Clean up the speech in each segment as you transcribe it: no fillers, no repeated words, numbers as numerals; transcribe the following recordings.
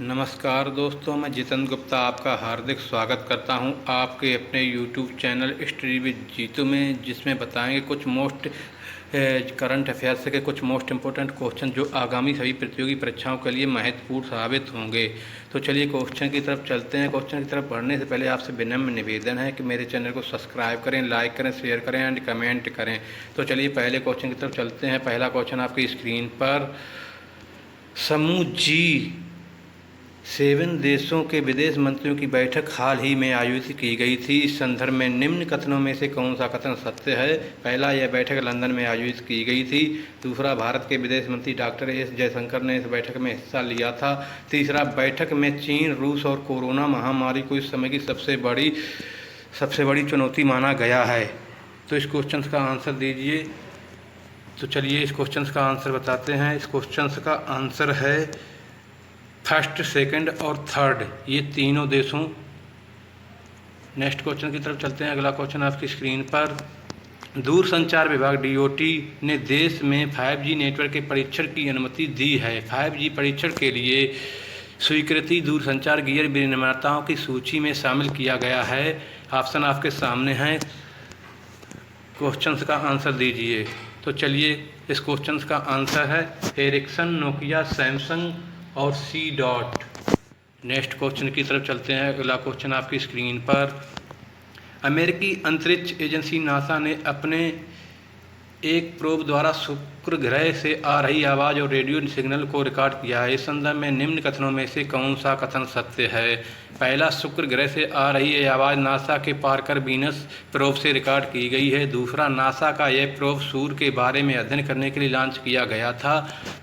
नमस्कार दोस्तों, मैं जितेंद्र गुप्ता आपका हार्दिक स्वागत करता हूं आपके अपने YouTube channel study with Jeetu में, जिसमें बताएंगे कुछ मोस्ट करंट अफेयर्स के कुछ मोस्ट इम्पोर्टेंट क्वेश्चन जो आगामी सभी प्रतियोगी परीक्षाओं के लिए महत्वपूर्ण साबित होंगे। तो चलिए क्वेश्चन की तरफ चलते हैं। क्वेश्चन की तरफ बढ़ने से पहले आपसे विनम्र निवेदन है कि मेरे चैनल को सब्सक्राइब करें, लाइक करें, शेयर करें एंड कमेंट करें। तो चलिए पहले क्वेश्चन की तरफ चलते हैं। पहला क्वेश्चन आपकी स्क्रीन पर, समूह जी 7 देशों के विदेश मंत्रियों की बैठक हाल ही में आयोजित की गई थी। इस संदर्भ में निम्न कथनों में से कौन सा कथन सत्य है? पहला, यह बैठक लंदन में आयोजित की गई थी। दूसरा, भारत के विदेश मंत्री डॉक्टर एस जयशंकर ने इस बैठक में हिस्सा लिया था। तीसरा, बैठक में चीन, रूस और कोरोना महामारी को इस समय की सबसे बड़ी चुनौती माना गया है। तो इस क्वेश्चन का आंसर दीजिए। तो चलिए इस क्वेश्चन का आंसर बताते हैं। इस क्वेश्चन का आंसर है फर्स्ट, सेकंड और थर्ड, ये तीनों देशों। नेक्स्ट क्वेश्चन की तरफ चलते हैं। अगला क्वेश्चन आपकी स्क्रीन पर, दूरसंचार विभाग डीओटी ने देश में 5G नेटवर्क के परीक्षण की अनुमति दी है। 5G परीक्षण के लिए स्वीकृति दूरसंचार गियर विनिर्माताओं की सूची में शामिल किया गया है। ऑप्शन आपके सामने हैं। क्वेश्चन का आंसर दीजिए। तो चलिए इस क्वेश्चन का आंसर है एरिक्सन, नोकिया, सैमसंग और सी डॉट। नेक्स्ट क्वेश्चन की तरफ चलते हैं। अगला क्वेश्चन आपकी स्क्रीन पर, अमेरिकी अंतरिक्ष एजेंसी नासा ने अपने एक प्रोब द्वारा शुक्र ग्रह से आ रही आवाज़ और रेडियो सिग्नल को रिकॉर्ड किया है। इस संदर्भ में निम्न कथनों में से कौन सा कथन सत्य है? पहला, शुक्र ग्रह से आ रही यह आवाज़ नासा के पार्कर वीनस प्रोब से रिकॉर्ड की गई है। दूसरा, नासा का यह प्रोब सूर्य के बारे में अध्ययन करने के लिए लॉन्च किया गया था।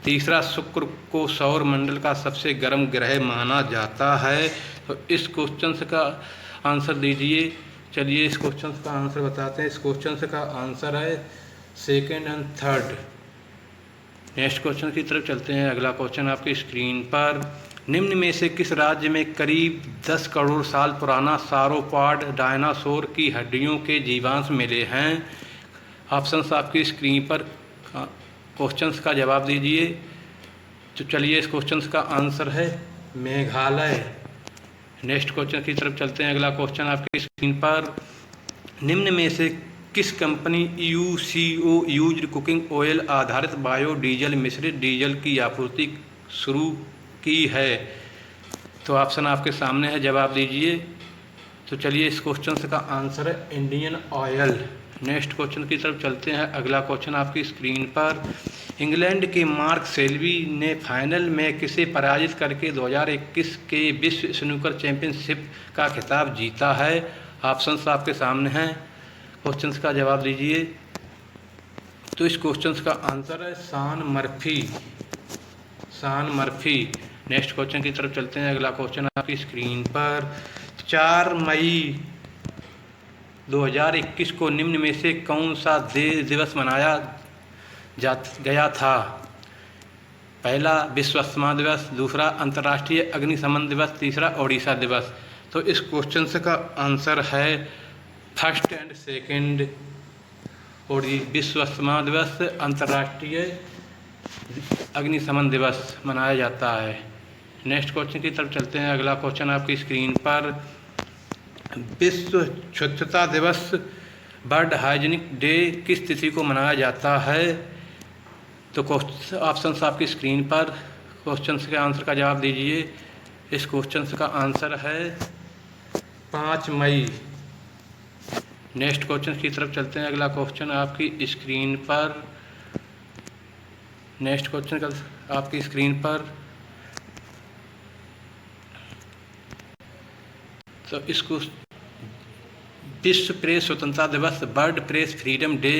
तीसरा, शुक्र को सौर मंडल का सबसे गर्म ग्रह माना जाता है। तो इस क्वेश्चन का आंसर दीजिए। चलिए इस क्वेश्चन का आंसर बताते हैं। इस क्वेश्चन का आंसर है second and third. Next question की तरफ चलते हैं। अगला क्वेश्चन आपकी स्क्रीन पर, निम्न में से किस राज्य में करीब 10 करोड़ साल पुराना सारोपॉड डायनासोर की हड्डियों के जीवांश मिले हैं? ऑप्शंस आपकी स्क्रीन पर। क्वेश्चंस का जवाब दीजिए। तो चलिए इस क्वेश्चन का आंसर है मेघालय। नेक्स्ट क्वेश्चन की तरफ चलते हैं। अगला क्वेश्चन आपकी स्क्रीन पर, निम्न में से किस company UCO used cooking oil आधारित बायोडीजल मिश्रित डीजल की आपूर्ति शुरू की है? तो ऑप्शन आपके सामने है, जवाब दीजिए। तो चलिए इस क्वेश्चन का आंसर है इंडियन ऑयल। नेक्स्ट क्वेश्चन की तरफ चलते हैं। अगला क्वेश्चन आपकी स्क्रीन पर, इंग्लैंड के मार्क सेल्वी ने फाइनल में किसे पराजित करके 2021 के विश्व स्नूकर चैंपियनशिप का खिताब जीता है? ऑप्शंस आपके सामने हैं। क्वेश्चंस का जवाब दीजिए। तो इस क्वेश्चंस का आंसर है शॉन मर्फी। नेक्स्ट क्वेश्चन की तरफ चलते हैं। अगला क्वेश्चन आपकी स्क्रीन पर, 4 मई 2021 को निम्न में से कौन सा दिवस मनाया गया था? पहला, विश्व अस्थमा दिवस। दूसरा, अंतर्राष्ट्रीय अग्निशमन दिवस। तीसरा, ओडिशा दिवस। तो इस क्वेश्चन का आंसर है फर्स्ट एंड सेकेंड। और विश्व अस्थमा दिवस, अंतर्राष्ट्रीय अग्निशमन दिवस मनाया जाता है। नेक्स्ट क्वेश्चन की तरफ चलते हैं। अगला क्वेश्चन आपकी स्क्रीन पर, विश्व स्वच्छता दिवस वर्ल्ड हाइजीनिक डे किस तिथि को मनाया जाता है? तो ऑप्शंस आपकी स्क्रीन पर। क्वेश्चन के आंसर का जवाब दीजिए। इस क्वेश्चन का आंसर है 5 मई। नेक्स्ट क्वेश्चन की तरफ चलते हैं। अगला क्वेश्चन आपकी स्क्रीन पर। नेक्स्ट क्वेश्चन का आपकी स्क्रीन पर, तो इसको विश्व प्रेस स्वतंत्रता दिवस वर्ल्ड प्रेस फ्रीडम डे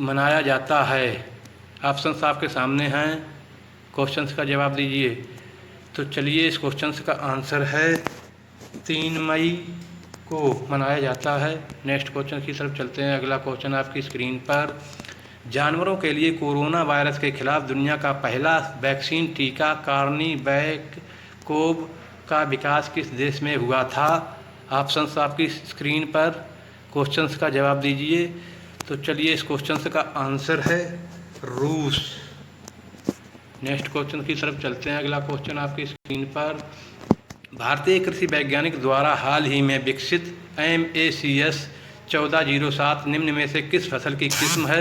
मनाया जाता है। ऑप्शंस आपके सामने हैं। क्वेश्चंस का जवाब दीजिए। तो चलिए इस क्वेश्चंस का आंसर है 3 मई को मनाया जाता है। नेक्स्ट क्वेश्चन की तरफ चलते हैं। अगला क्वेश्चन आपकी स्क्रीन पर, जानवरों के लिए कोरोना वायरस के खिलाफ दुनिया का पहला वैक्सीन टीका कॉर्निवैक्स का विकास किस देश में हुआ था? ऑप्शंस आपकी स्क्रीन पर। क्वेश्चंस का जवाब दीजिए। तो चलिए इस क्वेश्चन का आंसर है रूस। नेक्स्ट क्वेश्चन की तरफ चलते हैं। अगला क्वेश्चन आपकी स्क्रीन पर, भारतीय कृषि वैज्ञानिक द्वारा हाल ही में विकसित MACS 1407 निम्न में से किस फसल की किस्म है?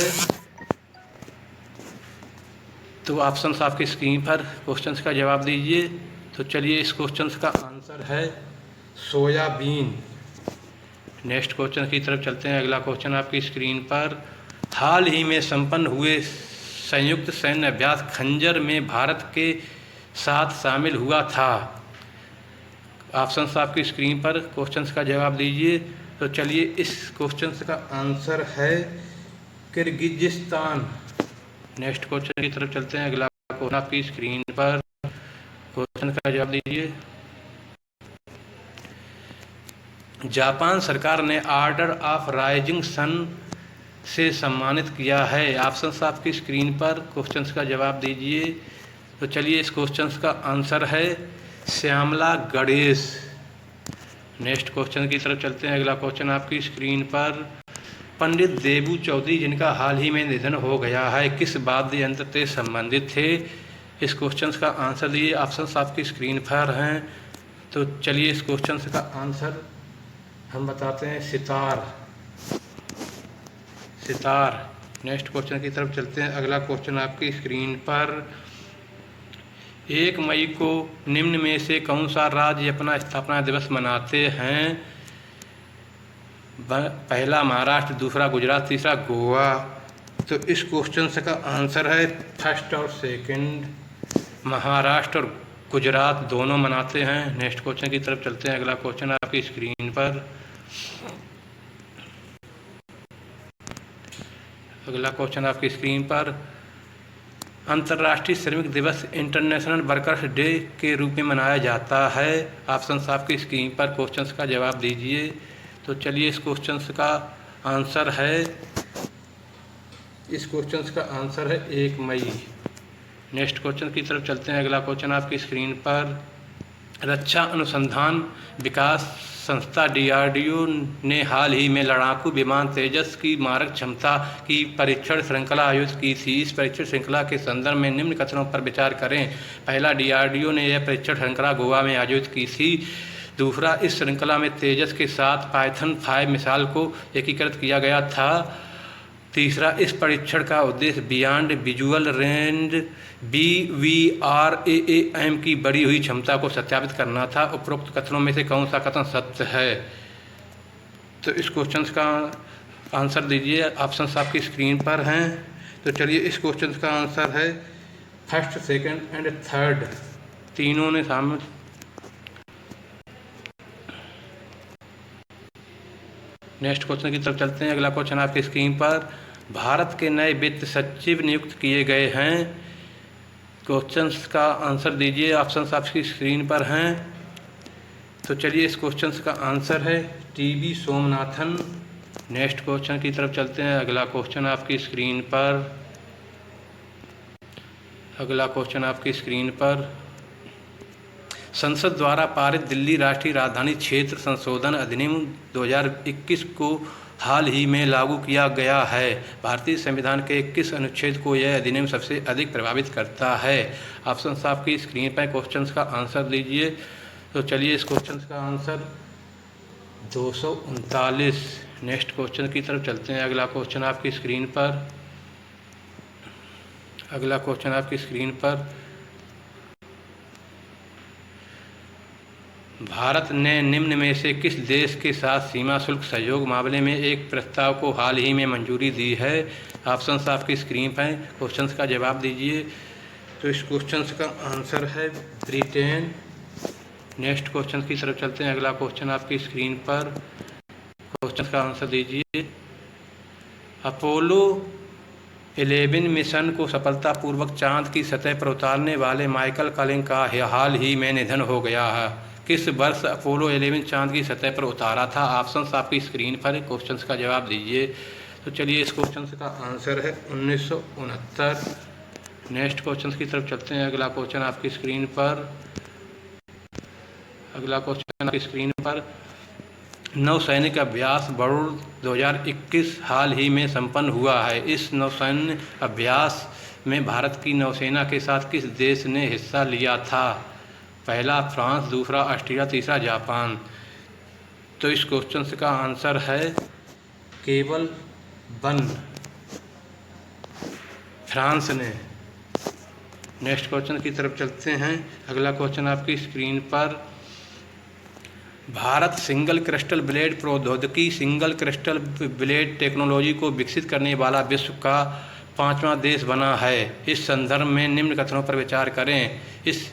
तो ऑप्शंस आपकी स्क्रीन पर, क्वेश्चंस का जवाब दीजिए। तो चलिए इस क्वेश्चंस का आंसर है सोयाबीन। नेक्स्ट क्वेश्चन की तरफ चलते हैं। अगला क्वेश्चन आपकी स्क्रीन पर, हाल ही में संपन्न हुए संयुक्त सैन्य अभ्यास खंजर में भारत के साथ शामिल हुआ था। ऑप्शंस आपकी स्क्रीन पर, क्वेश्चंस का जवाब दीजिए। तो चलिए इस क्वेश्चंस का आंसर है किर्गिजिस्तान। नेक्स्ट क्वेश्चन की तरफ चलते हैं। अगला क्वेश्चन आपकी स्क्रीन पर, क्वेश्चन का जवाब दीजिए। जापान सरकार ने ऑर्डर ऑफ राइजिंग सन से सम्मानित किया है। ऑप्शंस आपकी स्क्रीन पर, क्वेश्चंस का जवाब दीजिए। तो चलिए इस क्वेश्चंस का आंसर है श्यामला गणेश। नेक्स्ट क्वेश्चन की तरफ चलते हैं। अगला क्वेश्चन आपकी स्क्रीन पर, पंडित देबू चौधरी जिनका हाल ही में निधन हो गया है किस वाद्य यंत्र से संबंधित थे? इस क्वेश्चन का आंसर दिए। ऑप्शंस आपकी स्क्रीन पर हैं। तो चलिए इस क्वेश्चन का आंसर हम बताते हैं सितार। नेक्स्ट क्वेश्चन की तरफ चलते हैं। अगला क्वेश्चन आपकी स्क्रीन पर, 1 मई को निम्न में से कौन सा राज्य अपना स्थापना दिवस मनाते हैं? पहला महाराष्ट्र, दूसरा गुजरात, तीसरा गोवा। तो इस क्वेश्चन का आंसर है फर्स्ट और सेकंड, महाराष्ट्र और गुजरात दोनों मनाते हैं। नेक्स्ट क्वेश्चन की तरफ चलते हैं। अगला क्वेश्चन आपकी स्क्रीन पर, अगला क्वेश्चन आपकी स्क्रीन पर, अंतर्राष्ट्रीय श्रमिक दिवस इंटरनेशनल वर्कर्स डे के रूप में मनाया जाता है। ऑप्शंस आपकी स्क्रीन पर, क्वेश्चंस का जवाब दीजिए। तो चलिए इस क्वेश्चंस का आंसर है 1 मई। नेक्स्ट क्वेश्चन की तरफ चलते हैं। अगला क्वेश्चन आपकी स्क्रीन पर, रक्षा अनुसंधान विकास संस्था DRDO ने हाल ही में लड़ाकू विमान तेजस की मारक क्षमता की परीक्षण श्रृंखला आयोजित की थी। इस परीक्षण श्रृंखला के संदर्भ में निम्न कथनों पर विचार करें। पहला, DRDO ने यह परीक्षण श्रृंखला गोवा में आयोजित की थी। दूसरा, इस श्रृंखला में तेजस के साथ पाइथन 5 मिसाइल को एकीकृत किया गया था। तीसरा, इस परीक्षण का उद्देश्य बियॉन्ड विजुअल रेंज BVRAAM की बढ़ी हुई क्षमता को सत्यापित करना था। उपरोक्त कथनों में से कौन सा कथन सत्य है? तो इस क्वेश्चन का आंसर दीजिए। ऑप्शंस आपकी स्क्रीन पर हैं। तो चलिए इस क्वेश्चन का आंसर है फर्स्ट, सेकंड एंड थर्ड, तीनों ने शामिल। नेक्स्ट क्वेश्चन की तरफ चलते हैं। अगला क्वेश्चन आपकी स्क्रीन पर, भारत के नए वित्त सचिव नियुक्त किए गए हैं। क्वेश्चंस का आंसर दीजिए। ऑप्शंस आपकी स्क्रीन पर हैं। तो चलिए इस क्वेश्चंस का आंसर है TB सोमनाथन। नेक्स्ट क्वेश्चन की तरफ चलते हैं। अगला क्वेश्चन आपकी स्क्रीन पर, संसद द्वारा पारित दिल्ली राष्ट्रीय राजधानी क्षेत्र संशोधन अधिनियम 2021 को हाल ही में लागू किया गया है। भारतीय संविधान के किस अनुच्छेद को यह अधिनियम सबसे अधिक प्रभावित करता है? ऑप्शन आपकी स्क्रीन पर, क्वेश्चंस का आंसर दीजिए। तो चलिए इस क्वेश्चन का आंसर 239। नेक्स्ट क्वेश्चन की तरफ चलते हैं। अगला क्वेश्चन आपकी स्क्रीन पर, भारत ने निम्न में से किस देश के साथ सीमा शुल्क सहयोग मामले में एक प्रस्ताव को हाल ही में मंजूरी दी है? ऑप्शंस आपकी स्क्रीन पर, क्वेश्चंस का जवाब दीजिए। तो इस क्वेश्चंस का आंसर है ब्रिटेन। नेक्स्ट क्वेश्चन की तरफ चलते हैं। अगला क्वेश्चन आपकी स्क्रीन पर, क्वेश्चन का आंसर दीजिए। अपोलो 11 मिशन को सफलतापूर्वक चांद की सतह पर उतारने वाले माइकल कॉलिन का हाल ही में निधन हो गया है। किस वर्ष अपोलो 11 चांद की सतह पर उतारा था? ऑप्शंस आपकी स्क्रीन पर, क्वेश्चंस का जवाब दीजिए। तो चलिए इस क्वेश्चन का आंसर है 1969। नेक्स्ट क्वेश्चन की तरफ चलते हैं। अगला क्वेश्चन आपकी स्क्रीन पर, नौसैनिक अभ्यास वरुण 2021 हाल ही में संपन्न हुआ है। इस नौसैन्य अभ्यास में भारत की नौसेना के साथ किस देश ने हिस्सा लिया था? पहला फ्रांस, दूसरा ऑस्ट्रेलिया, तीसरा जापान। तो इस क्वेश्चन का आंसर है केवल 1, फ्रांस ने। नेक्स्ट क्वेश्चन की तरफ चलते हैं। अगला क्वेश्चन आपकी स्क्रीन पर। भारत सिंगल क्रिस्टल ब्लेड प्रौद्योगिकी, सिंगल क्रिस्टल ब्लेड टेक्नोलॉजी को विकसित करने वाला विश्व का 5वां देश बना है। इस संदर्भ में निम्न कथनों पर विचार करें। इस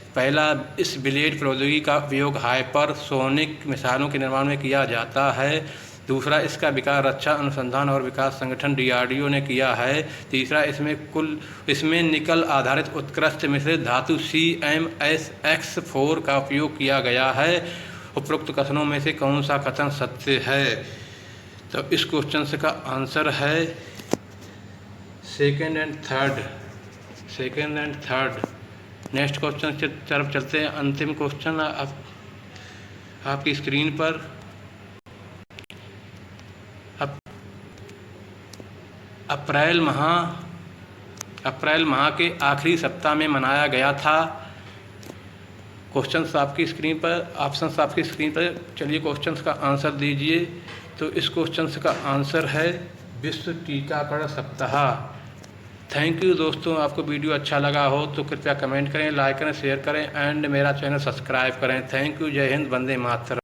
ब्लेड प्रौद्योगिकी का उपयोग हाइपरसोनिक मिसाइलों के निर्माण में किया जाता है। दूसरा, इसका विकास रक्षा अनुसंधान और विकास संगठन DRDO ने किया है। तीसरा, इसमें निकल आधारित उत्कृष्ट मिश्रित धातु CMSX4 का उपयोग किया गया है। उपरोक्त कथनों में से कौन सा कथन सत्य है? तो इस क्वेश्चन का आंसर है second and third. Next question की तरफ चलते हैं। अंतिम क्वेश्चन आपकी स्क्रीन पर। अप्रैल माह के आखिरी सप्ताह में मनाया गया था। क्वेश्चन आपकी स्क्रीन पर, ऑप्शन आपकी स्क्रीन पर। चलिए क्वेश्चन का आंसर दीजिए। तो इस क्वेश्चन का आंसर है विश्व टीकाकरण सप्ताह। थैंक यू दोस्तों। आपको वीडियो अच्छा लगा हो तो कृपया कमेंट करें, लाइक करें, शेयर करें एंड मेरा चैनल सब्सक्राइब करें। Thank you. जय हिंद, वंदे मातरम।